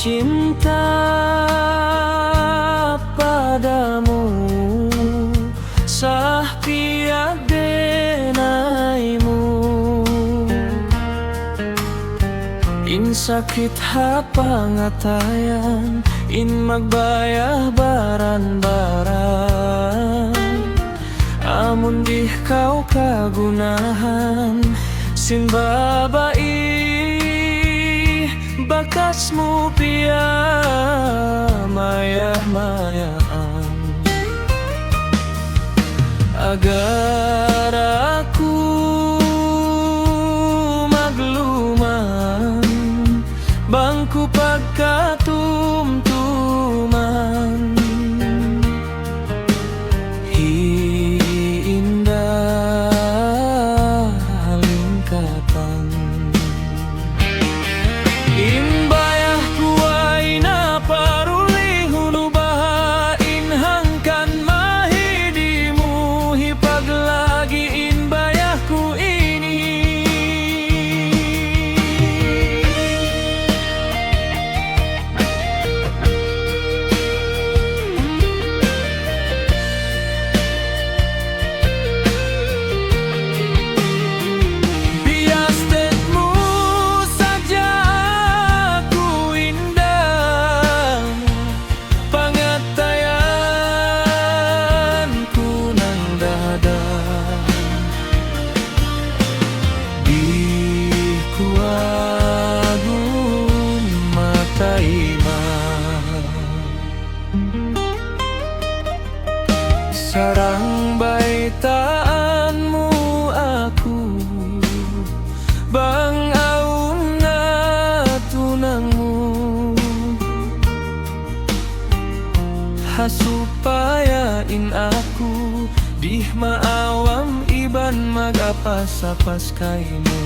cinta padamu sah piadenaimu. In sakit hapangatayan, in magbayah baran-baran. Amun di kau kagunahan, sin babai bakasmu pia maya-mayaan. Agar aku magluman, bangku pagkatumtuman. Indah lingkatan imbayah kuai na paruli hulu bahain hangkan mahidimu hipag lagi imbayahku ini. Sarang baitaanmu aku bang aum na tunangmu, hasupayain aku dih maawam iban magapas-apas kaimu.